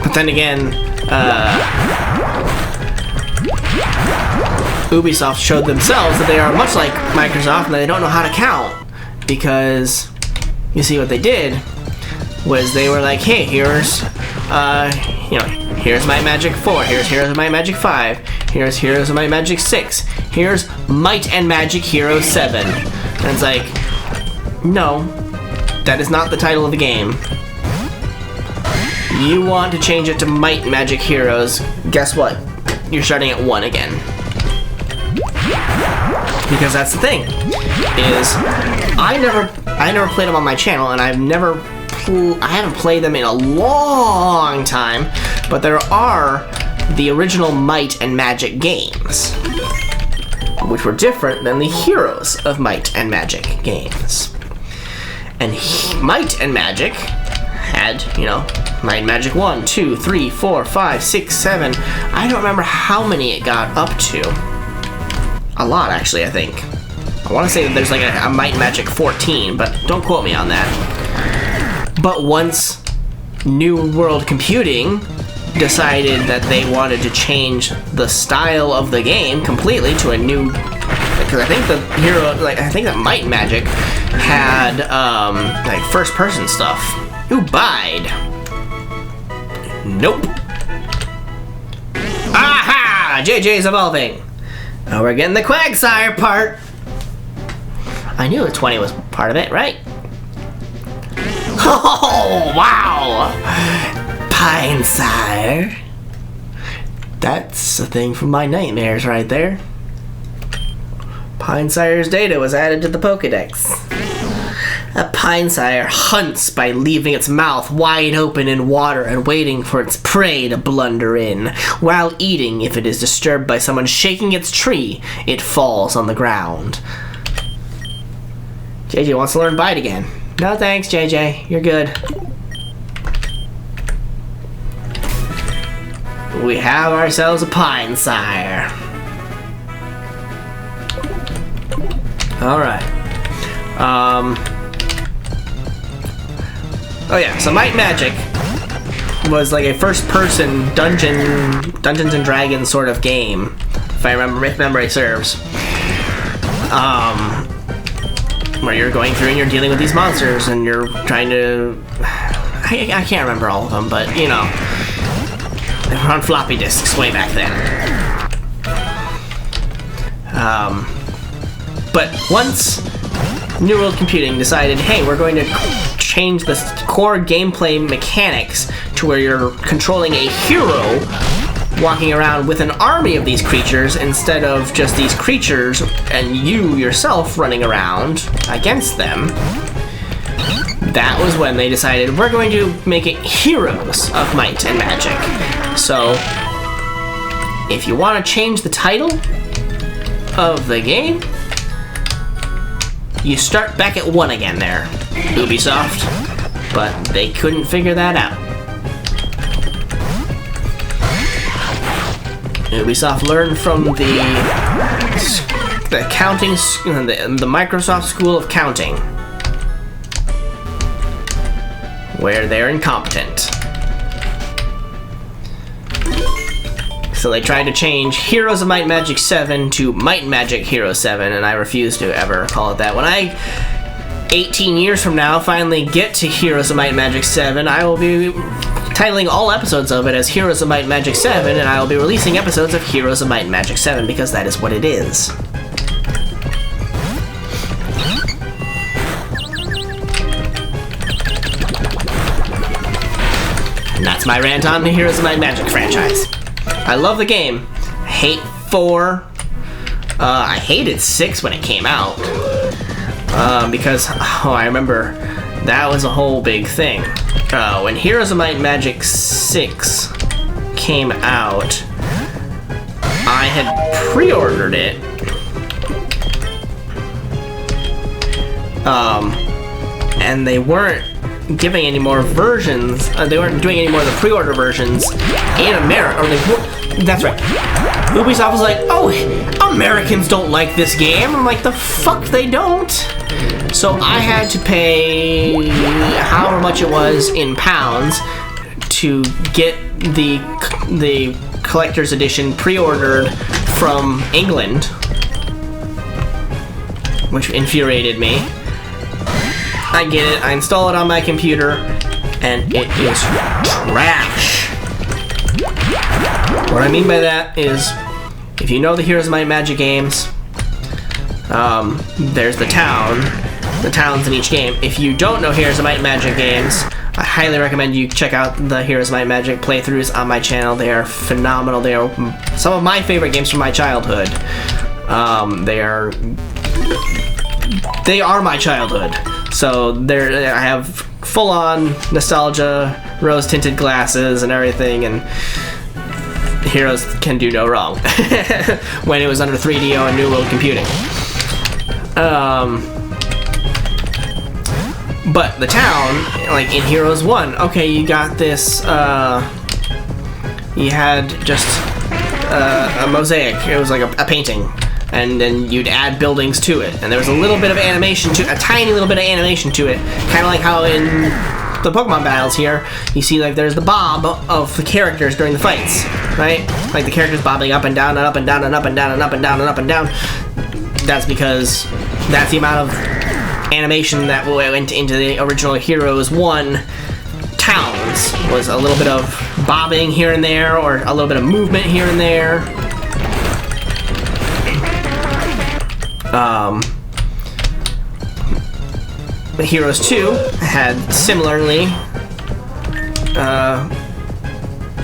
But then again, Ubisoft showed themselves that they are much like Microsoft and they don't know how to count. Because, you see what they did was they were like, hey, here's, here's Might Magic 4, here's Heroes of Might Magic 5, here's Heroes of Might Magic 6, here's Might and Magic Hero 7. And it's like, no, that is not the title of the game. You want to change it to Might Magic Heroes, guess what? You're starting at 1 again. Because that's the thing, is I never played them on my channel, and I haven't played them in a long time, but there are the original Might and Magic games, which were different than the Heroes of Might and Magic games. And Might and Magic had, Might and Magic 1, 2, 3, 4, 5, 6, 7. I don't remember how many it got up to. A lot, actually, I think. I want to say that there's like a Might and Magic 14, but don't quote me on that. But once New World Computing decided that they wanted to change the style of the game completely to a new, because I think I think that Might and Magic had like first-person stuff. Ooh, bide. Nope. Aha! JJ's evolving. Oh, we're getting the Quagsire part. I knew the 20 was part of it, right? Oh, wow! Pinesire. That's a thing from my nightmares right there. Pinesire's data was added to the Pokedex. A Pinesire hunts by leaving its mouth wide open in water and waiting for its prey to blunder in. While eating, if it is disturbed by someone shaking its tree, it falls on the ground. JJ wants to learn Bite again. No thanks, JJ. You're good. We have ourselves a Pinesire. Alright. Oh yeah, so Might Magic was like a first-person Dungeons and Dragons sort of game, if memory serves. Where you're going through and you're dealing with these monsters and you're trying to... I can't remember all of them, but they were on floppy disks way back then. But once New World Computing decided, hey, we're going to change the core gameplay mechanics to where you're controlling a hero walking around with an army of these creatures instead of just these creatures and you yourself running around against them. That was when they decided we're going to make it Heroes of Might and Magic. So if you want to change the title of the game, you start back at 1 again there, Ubisoft, but they couldn't figure that out. Ubisoft learned from the accounting, the Microsoft School of Counting, where they're incompetent. So they tried to change Heroes of Might and Magic 7 to Might and Magic Hero 7, and I refuse to ever call it that. When I, 18 years from now, finally get to Heroes of Might and Magic 7, I will be titling all episodes of it as Heroes of Might and Magic 7, and I will be releasing episodes of Heroes of Might and Magic 7, because that is what it is. And that's my rant on the Heroes of Might and Magic franchise. I love the game. I hate 4. I hated 6 when it came out. Because, I remember that was a whole big thing. When Heroes of Might and Magic 6 came out, I had pre-ordered it. And they weren't giving any more versions. They weren't doing any more of the pre-order versions in America. That's right. Ubisoft was like, oh, Americans don't like this game. I'm like, the fuck they don't. So I had to pay however much it was in pounds to get the collector's edition pre-ordered from England, which infuriated me. I get it, I install it on my computer, and it is trash. What I mean by that is, if you know the Heroes of Might and Magic games, there's the towns in each game. If you don't know Heroes of Might and Magic games, I highly recommend you check out the Heroes of Might and Magic playthroughs on my channel. They are phenomenal. They are some of my favorite games from my childhood. They are my childhood. So I have full-on nostalgia, rose-tinted glasses and everything, and Heroes can do no wrong when it was under 3DO and New World Computing. But the town, like in Heroes 1, okay, you got this, you had just a mosaic. It was like a painting. And then you'd add buildings to it. And there was a little bit of animation to it, a tiny little bit of animation to it. Kind of like how in the Pokemon battles here, you see like there's the bob of the characters during the fights, right? Like the characters bobbing up and down and up and down and up and down and up and down and up and down. That's because that's the amount of animation that went into the original Heroes 1 towns. Was a little bit of bobbing here and there, or a little bit of movement here and there. Heroes 2 had similarly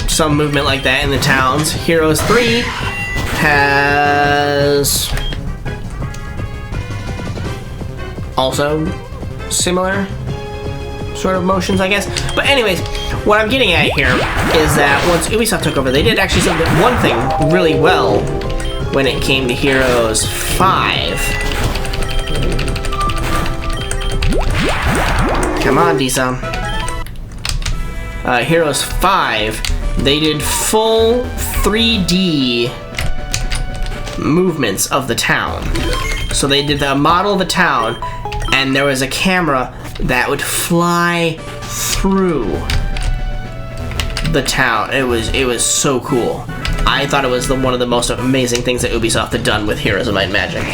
some movement like that in the towns. Heroes 3 has also similar sort of motions, I guess. But anyways, what I'm getting at here is that once Ubisoft took over, they did actually one thing really well when it came to Heroes 5. Come on, D-Sum. Heroes 5, they did full 3D movements of the town. So they did the model of the town, and there was a camera that would fly through the town. It was so cool. I thought it was one of the most amazing things that Ubisoft had done with Heroes of Might and Magic.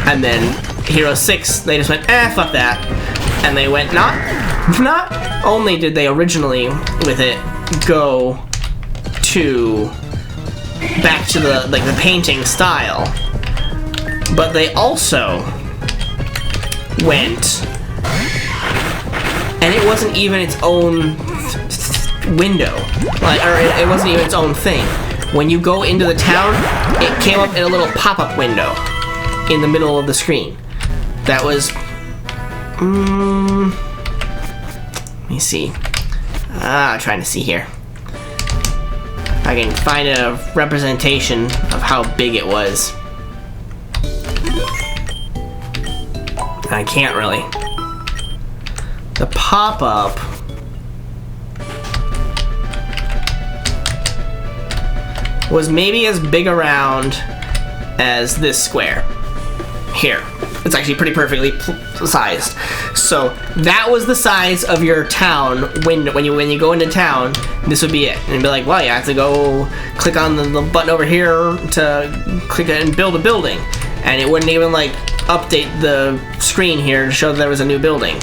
And then Hero 6, they just went, fuck that. And they went, not only did they originally with it go back to the painting style, but they also went, and it wasn't even its own window, or it wasn't even its own thing. When you go into the town, it came up in a little pop-up window in the middle of the screen. That was, let me see. I'm trying to see here. I can find a representation of how big it was. I can't really. The pop-up was maybe as big around as this square here. It's actually pretty perfectly sized. So that was the size of your town window. When you go into town, this would be it. And it'd be like, well, you have to go click on the button over here to click it and build a building. And it wouldn't even like update the screen here to show that there was a new building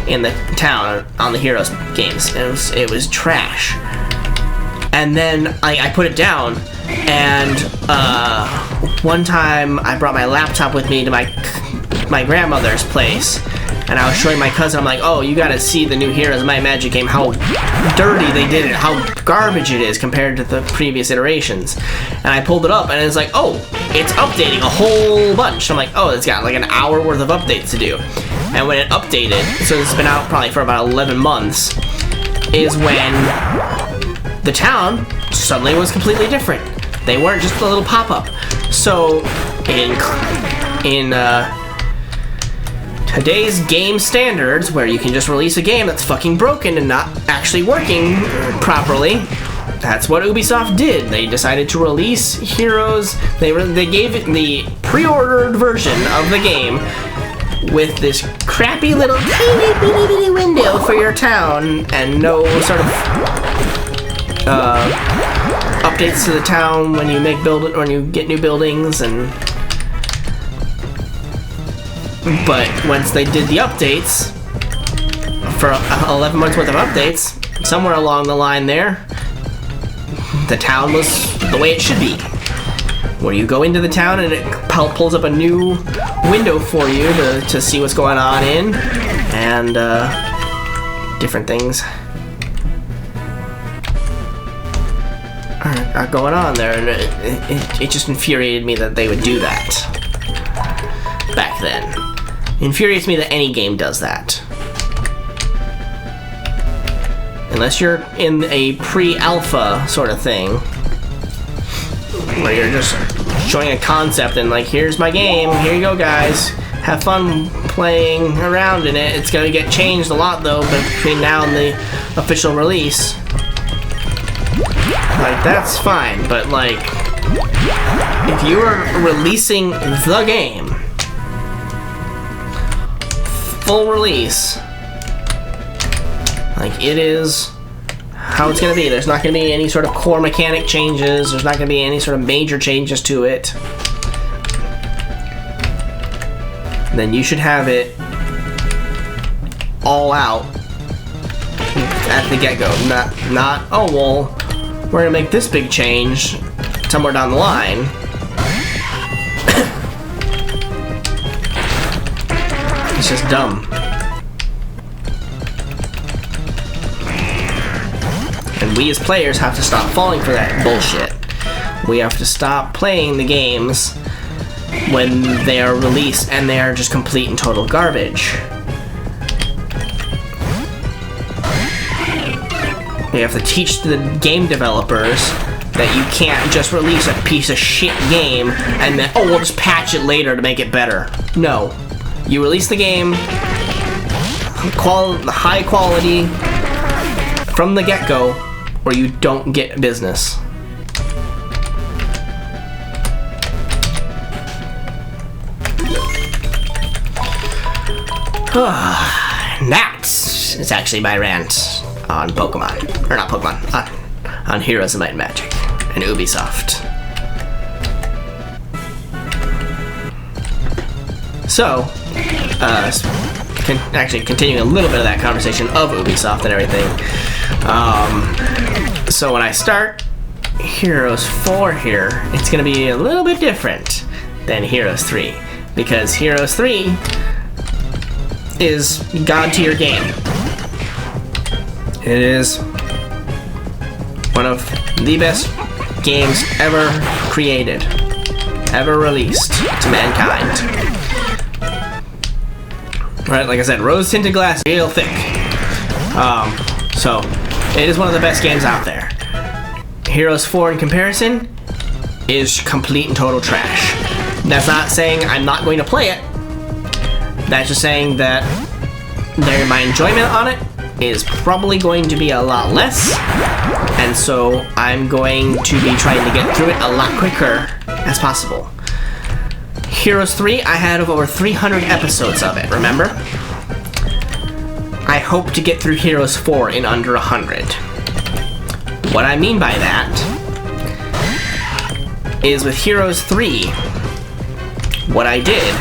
in the town on the Heroes games. It was trash. And then I put it down, and one time I brought my laptop with me to my grandmother's place, and I was showing my cousin, I'm like, oh, you gotta see the new Heroes of Might and Magic game, how dirty they did it, how garbage it is compared to the previous iterations. And I pulled it up, and it's like, oh, it's updating a whole bunch. I'm like, oh, it's got like an hour worth of updates to do. And when it updated, so it's been out probably for about 11 months, is when the town suddenly was completely different. They weren't just a little pop-up. So in today's game standards, where you can just release a game that's fucking broken and not actually working properly, that's what Ubisoft did. They decided to release Heroes. They gave it the pre-ordered version of the game with this crappy little teeny bitty window for your town, and no sort of updates to the town when you when you get new buildings, but once they did the updates for 11 months worth of updates, somewhere along the line there, the town was the way it should be, where you go into the town and it pulls up a new window for you to see what's going on in, and different things are going on there, and it just infuriated me that they would do that back then. It infuriates me that any game does that. Unless you're in a pre-alpha sort of thing, where you're just showing a concept and like, here's my game, here you go guys, have fun playing around in it. It's gonna get changed a lot though, but between now and the official release. Like, that's fine, but like, if you are releasing the game, full release, like it is how it's gonna be. There's not gonna be any sort of core mechanic changes, there's not gonna be any sort of major changes to it, then you should have it all out at the get-go. Not, oh well, we're gonna make this big change somewhere down the line. It's just dumb. And we as players have to stop falling for that bullshit. We have to stop playing the games when they are released and they are just complete and total garbage. We have to teach the game developers that you can't just release a piece of shit game and then, oh, we'll just patch it later to make it better. No. You release the game, high quality, from the get-go, or you don't get business. That is actually my rant on Pokemon. Or not Pokemon, on Heroes of Might and Magic and Ubisoft. So, actually continuing a little bit of that conversation of Ubisoft and everything. So when I start Heroes 4 here, it's going to be a little bit different than Heroes 3. Because Heroes 3 is god tier game. It is one of the best games ever created, ever released to mankind. Right, like I said, rose-tinted glass, real thick. So it is one of the best games out there. Heroes 4 in comparison is complete and total trash. That's not saying I'm not going to play it. That's just saying that my enjoyment on it is probably going to be a lot less, and so I'm going to be trying to get through it a lot quicker as possible. Heroes 3, I had over 300 episodes of it, remember? I hope to get through Heroes 4 in under 100. What I mean by that is with Heroes 3, what I did,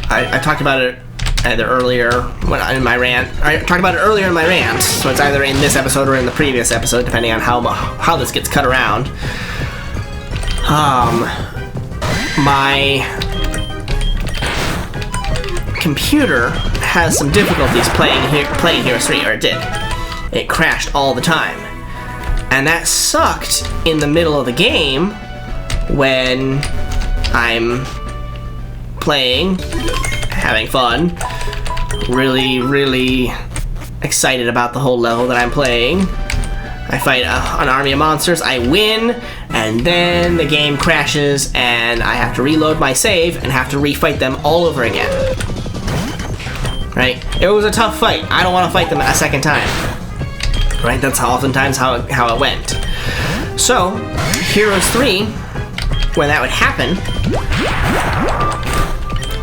I talked about it either earlier in my rant. I talked about it earlier in my rant, so it's either in this episode or in the previous episode, depending on how this gets cut around. My computer has some difficulties playing Heroes 3, or it did. It crashed all the time. And that sucked in the middle of the game when I'm playing, having fun, really, really excited about the whole level that I'm playing. I fight an army of monsters, I win, and then the game crashes and I have to reload my save and have to refight them all over again. Right? It was a tough fight. I don't want to fight them a second time. Right? That's oftentimes how it went. So, Heroes 3, when that would happen,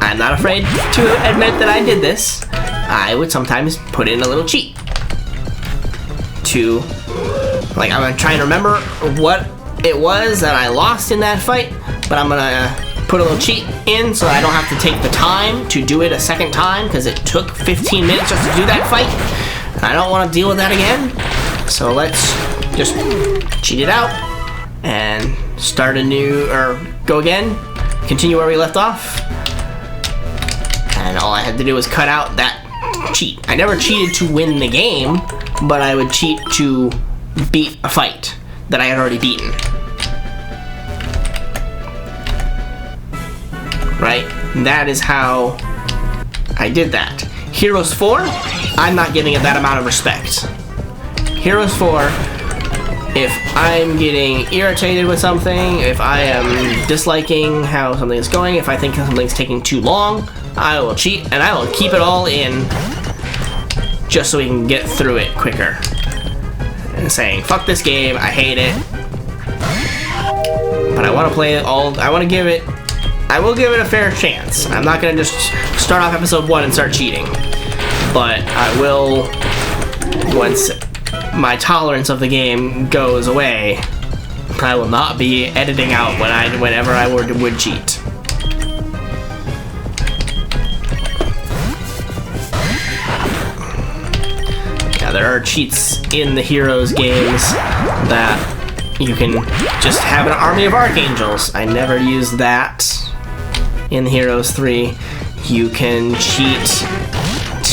I'm not afraid to admit that I did this. I would sometimes put in a little cheat to, like, I'm trying to remember what it was that I lost in that fight, but I'm gonna put a little cheat in so I don't have to take the time to do it a second time, because it took 15 minutes just to do that fight. And I don't want to deal with that again. So let's just cheat it out and start a new, or go again, continue where we left off. And all I had to do was cut out that cheat. I never cheated to win the game, but I would cheat to beat a fight that I had already beaten. Right? And that is how I did that. Heroes 4, I'm not giving it that amount of respect. Heroes 4, if I'm getting irritated with something, if I am disliking how something is going, if I think something's taking too long, I will cheat and I will keep it all in just so we can get through it quicker. And saying, fuck this game, I hate it. But I want to play it all, I will give it a fair chance. I'm not going to just start off episode 1 and start cheating. But I will, once my tolerance of the game goes away, I will not be editing out whenever I would cheat. Yeah, there are cheats in the Heroes games that you can just have an army of archangels. I never used that in Heroes 3. You can cheat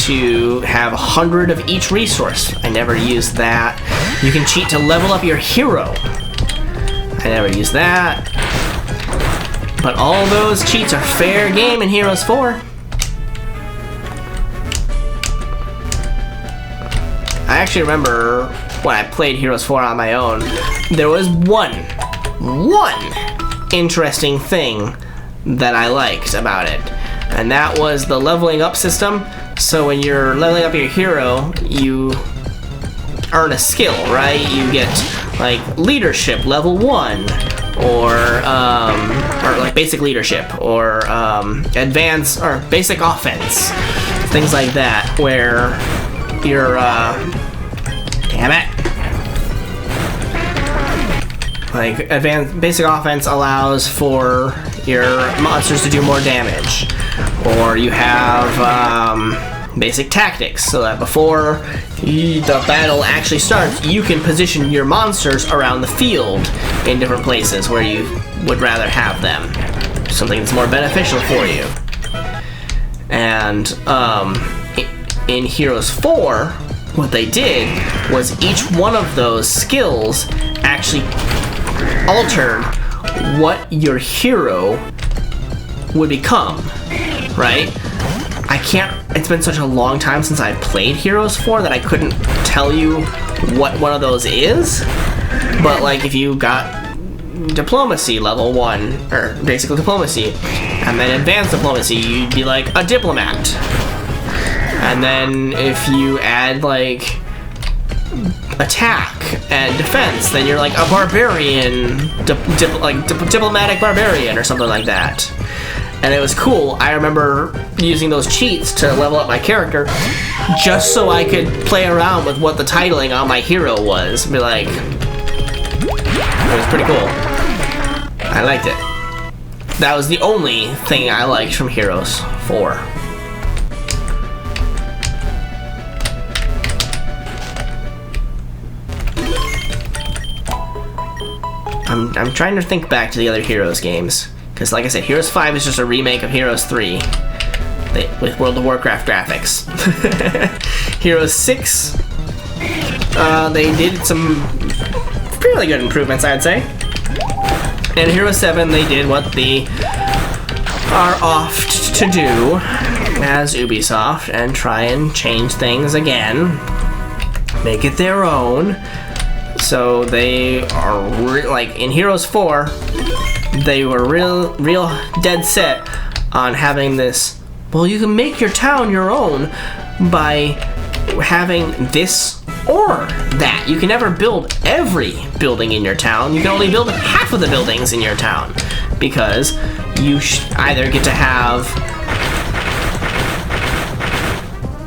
to have 100 of each resource. I never used that. You can cheat to level up your hero. I never used that. But all those cheats are fair game in Heroes 4. I actually remember when I played Heroes 4 on my own, there was one interesting thing that I liked about it. And that was the leveling up system. So when you're leveling up your hero, you earn a skill, right? You get like leadership level 1, or like basic leadership, or advanced or basic offense, things like that, where you're damn it. Like advanced basic offense allows for your monsters to do more damage, or you have basic tactics, so that before the battle actually starts, you can position your monsters around the field in different places where you would rather have them. Something that's more beneficial for you. And in Heroes 4, what they did was each one of those skills actually altered what your hero would become, right? It's been such a long time since I played Heroes 4 that I couldn't tell you what one of those is. But like if you got diplomacy level 1, or basic diplomacy, and then advanced diplomacy, you'd be like a diplomat. And then if you add like attack and defense, then you're like a barbarian, diplomatic barbarian or something like that. And it was cool. I remember using those cheats to level up my character just so I could play around with what the titling on my hero was. Be like, it was pretty cool. I liked it. That was the only thing I liked from Heroes 4. I'm trying to think back to the other Heroes games. Because like I said, Heroes 5 is just a remake of Heroes 3 with World of Warcraft graphics. Heroes 6, they did some fairly good improvements, I'd say. And Heroes 7, they did what they are oft to do as Ubisoft and try and change things again. Make it their own. So they are, like in Heroes 4, they were real dead set on having this, well, you can make your town your own by having this or that. You can never build every building in your town. You can only build half of the buildings in your town, because you either get to have...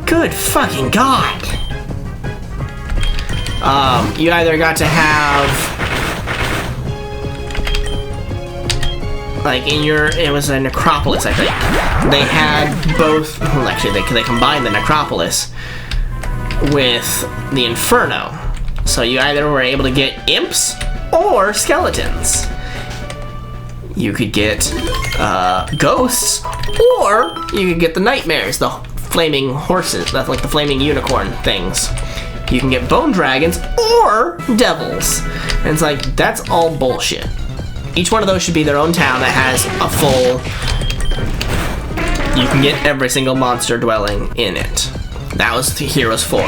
Good fucking God! You either got to have, like it was a necropolis, I think. They had both, well, actually they combined the necropolis with the inferno. So you either were able to get imps or skeletons. You could get ghosts, or you could get the nightmares, the flaming horses, that's like the flaming unicorn things. You can get bone dragons or devils. And it's like, that's all bullshit. Each one of those should be their own town that has a full, you can get every single monster dwelling in it. That was Heroes 4.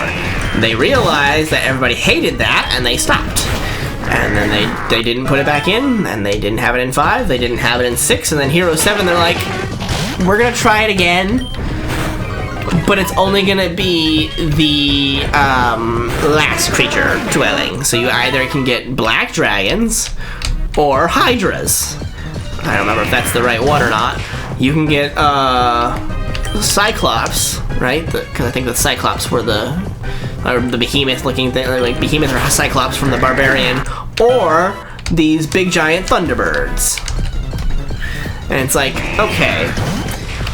They realized that everybody hated that, and they stopped. And then they didn't put it back in, and they didn't have it in 5, they didn't have it in 6, and then Heroes 7, they're like, we're gonna try it again, but it's only gonna be the last creature dwelling. So you either can get black dragons or hydras. I don't remember if that's the right one or not. You can get cyclops, right? Because I think the cyclops were the behemoth-looking thing, like behemoth or cyclops from the barbarian, or these big giant thunderbirds. And it's like, okay,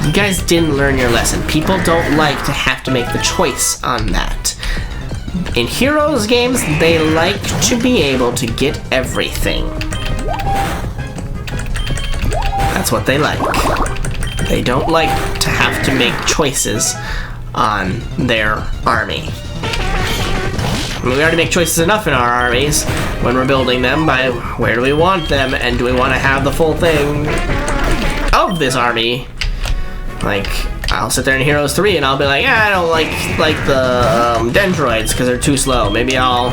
you guys didn't learn your lesson. People don't like to have to make the choice on that. In Heroes games, they like to be able to get everything. That's what they like. They don't like to have to make choices on their army. I mean, we already make choices enough in our armies when we're building them by where do we want them, and do we want to have the full thing of this army. Like, I'll sit there in Heroes 3 and I'll be like, I don't like the dendroids because they're too slow. Maybe I'll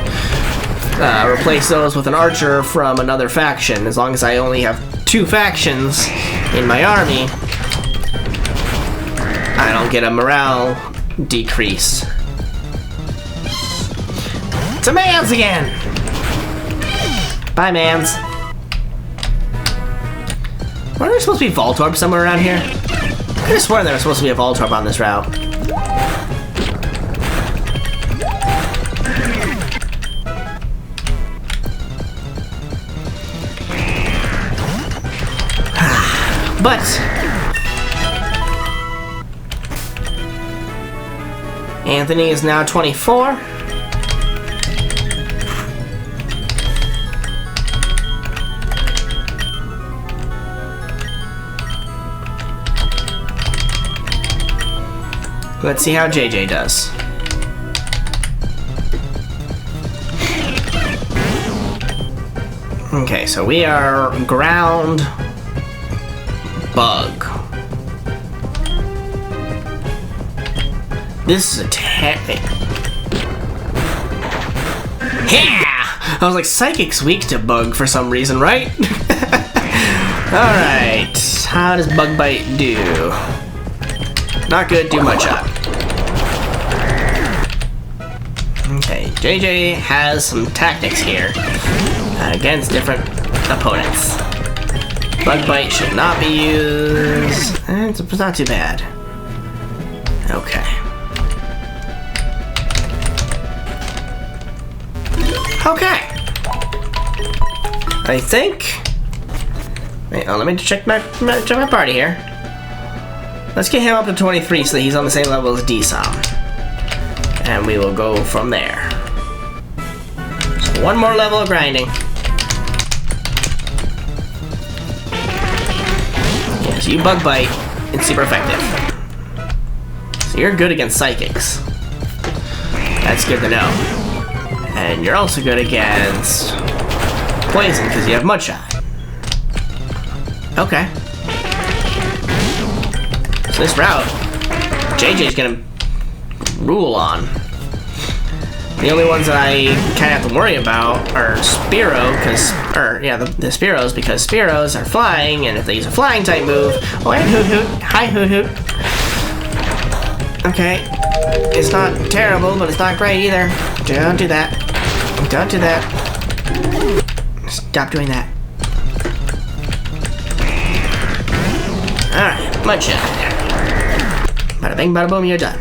replace those with an archer from another faction. As long as I only have 2 factions in my army, I don't get a morale decrease. It's a Mans again! Bye, Mans. Weren't there supposed to be Voltorb somewhere around here? I could have sworn there was supposed to be a Voltorb on this route. But Anthony is now 24. Let's see how JJ does. Okay, so we are ground bug. This is a yeah! I was like, Psychic's weak to bug for some reason, right? Alright, how does bug bite do? Not good, do much up. Okay, JJ has some tactics here against different opponents. Bug bite should not be used. It's not too bad. Okay. Okay. I think. Wait, let me check my party here. Let's get him up to 23 so that he's on the same level as DSOM. And we will go from there. So one more level of grinding. Yeah, so you bug bite, it's super effective. So you're good against psychics. That's good to know. And you're also good against poison because you have mudshot. Okay. So this route, JJ's gonna rule on. The only ones that I kind of have to worry about are Spearow, the Spearows, because Spearows are flying, and if they use a flying type move, oh, and Hoot Hoot, hi Hoot Hoot. Okay, it's not terrible, but it's not great either. Don't do that. Don't do that. Stop doing that. Alright, mudshot. Bada bing, bada boom, you're done.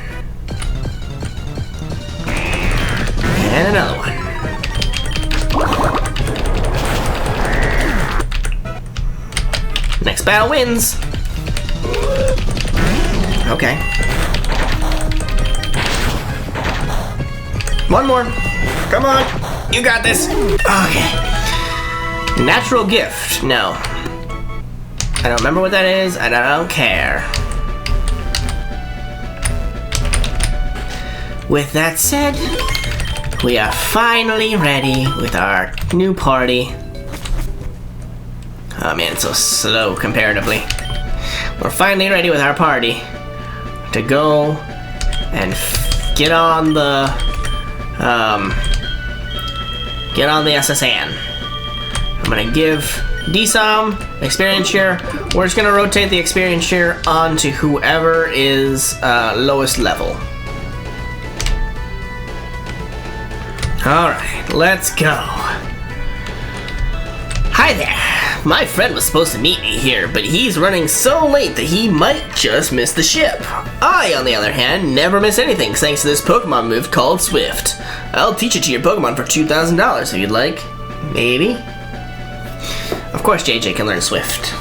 And another one. Next battle wins. Okay. One more. Come on. You got this. Okay. Natural gift. No. I don't remember what that is, and I don't care. With that said, we are finally ready with our new party. Oh man, it's so slow comparatively. We're finally ready with our party to go and get on the SSN. I'm gonna give D some experience share. We're just gonna rotate the experience share onto whoever is lowest level. Alright, let's go. Hi there. My friend was supposed to meet me here, but he's running so late that he might just miss the ship. I, on the other hand, never miss anything thanks to this Pokemon move called Swift. I'll teach it to your Pokemon for $2,000 if you'd like. Maybe? Of course JJ can learn Swift.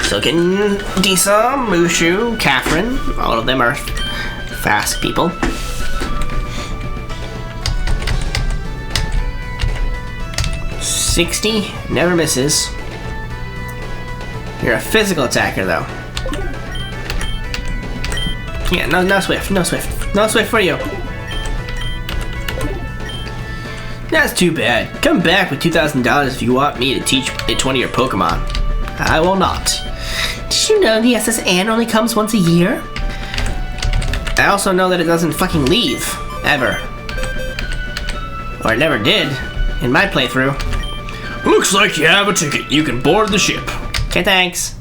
So can Disa, Mushu, Catherine. All of them are fast people. $60, never misses. You're a physical attacker though. Yeah, no Swift, no Swift. No Swift for you. That's too bad. Come back with $2,000 if you want me to teach it to one of your Pokemon. I will not. Did you know the SSN only comes once a year? I also know that it doesn't fucking leave, ever. Or it never did, in my playthrough. Looks like you have a ticket. You can board the ship. Okay, thanks.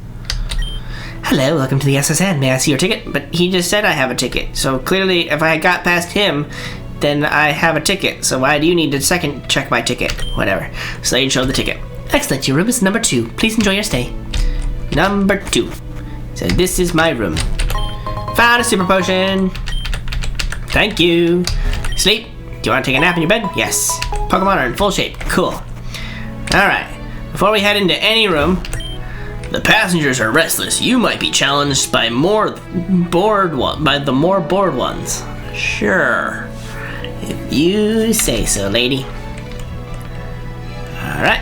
Hello, welcome to the SSN. May I see your ticket? But he just said I have a ticket. So clearly, if I got past him, then I have a ticket. So why do you need to second check my ticket? Whatever. Slade showed the ticket. Excellent, your room is number 2. Please enjoy your stay. Number 2. So this is my room. Found a super potion. Thank you. Sleep. Do you want to take a nap in your bed? Yes. Pokemon are in full shape. Cool. Alright. Before we head into any room, the passengers are restless. You might be challenged by the more bored ones. Sure. If you say so, lady. Alright.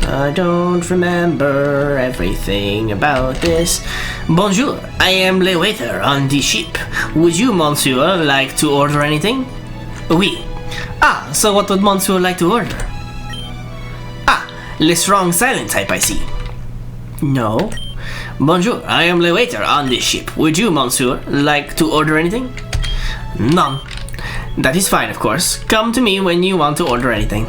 I don't remember everything about this. Bonjour, I am le waiter on the ship. Would you, monsieur, like to order anything? Oui. Ah, so what would monsieur like to order? Ah, le strong silent type, I see. No. Bonjour, I am le waiter on this ship. Would you, monsieur, like to order anything? None. That is fine, of course. Come to me when you want to order anything.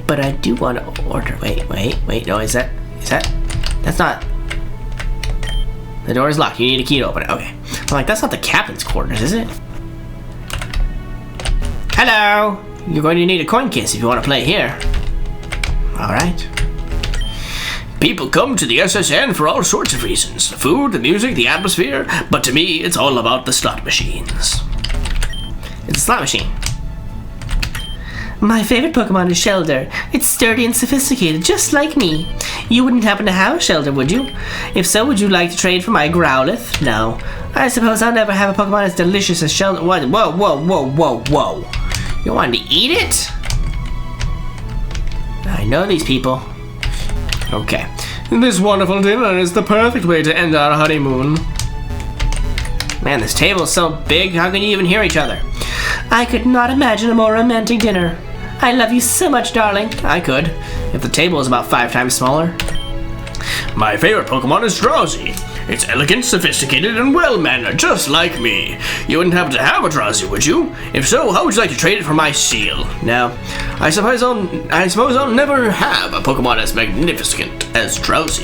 But I do want to order. Wait. No, is that? That's not. The door is locked. You need a key to open it. Okay. I'm like, that's not the captain's quarters, is it? Hello. You're going to need a coin case if you want to play here. All right. People come to the SSN for all sorts of reasons. The food, the music, the atmosphere. But to me, it's all about the slot machines. It's a slot machine. My favorite Pokemon is Shelder. It's sturdy and sophisticated, just like me. You wouldn't happen to have Shelder, would you? If so, would you like to trade for my Growlithe? No. I suppose I'll never have a Pokemon as delicious as Shelder. What? Whoa. You wanted to eat it? I know these people. Okay. This wonderful dinner is the perfect way to end our honeymoon. Man, this table is so big, how can you even hear each other? I could not imagine a more romantic dinner. I love you so much, darling. I could, if the table was about 5 times smaller. My favorite Pokemon is Drowsy. It's elegant, sophisticated, and well-mannered, just like me. You wouldn't happen to have a Drowsy, would you? If so, how would you like to trade it for my Seal? No. I suppose I'll never have a Pokemon as magnificent as Drowsy.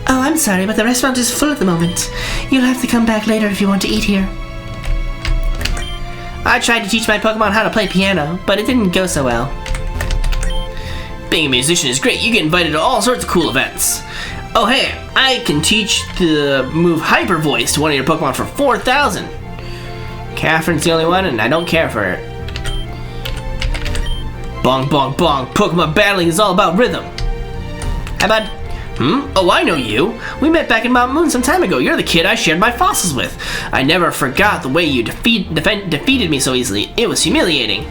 Oh, I'm sorry, but the restaurant is full at the moment. You'll have to come back later if you want to eat here. I tried to teach my Pokemon how to play piano, but it didn't go so well. Being a musician is great. You get invited to all sorts of cool events. Oh hey, I can teach the move Hyper Voice to one of your Pokemon for 4,000. Catherine's the only one, and I don't care for it. Bong, bong, bong. Pokemon battling is all about rhythm. Hi, bud. Oh, I know you. We met back in Mount Moon some time ago. You're the kid I shared my fossils with. I never forgot the way you defeated me so easily. It was humiliating.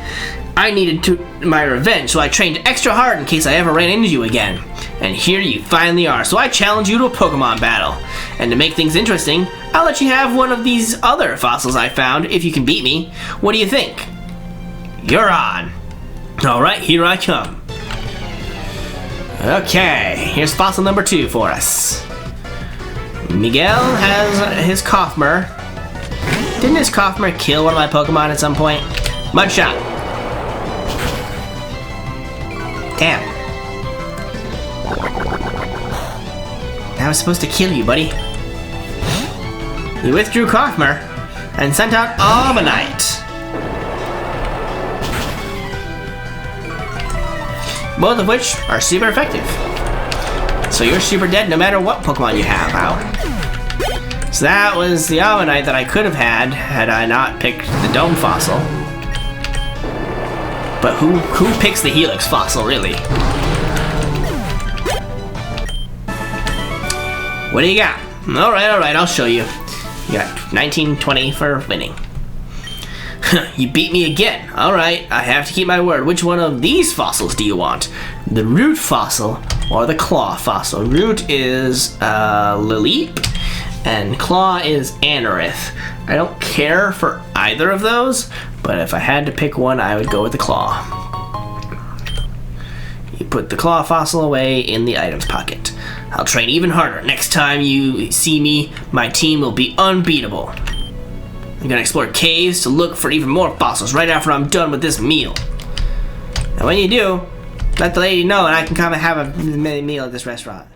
I needed my revenge, so I trained extra hard in case I ever ran into you again. And here you finally are, so I challenge you to a Pokemon battle. And to make things interesting, I'll let you have one of these other fossils I found if you can beat me. What do you think? You're on. Alright, here I come. Okay, here's fossil number 2 for us. Miguel has his Coffmer. Didn't his Coffmer kill one of my Pokemon at some point? Mudshot. Damn. That was supposed to kill you, buddy. He withdrew Coffmer and sent out Albanite. Both of which are super effective. So you're super dead no matter what Pokemon you have out. So that was the Albanite that I could have had I not picked the Dome fossil. But who picks the Helix fossil, really? What do you got? Alright, I'll show you. You got 19, 20 for winning. You beat me again. Alright, I have to keep my word. Which one of these fossils do you want? The Root fossil or the Claw fossil? Root is Lileep and Claw is Anorith. I don't care for either of those, but if I had to pick one, I would go with the Claw. You put the Claw fossil away in the items pocket. I'll train even harder. Next time you see me, my team will be unbeatable. I'm gonna explore caves to look for even more fossils right after I'm done with this meal. And when you do, let the lady know and I can come and have a meal at this restaurant.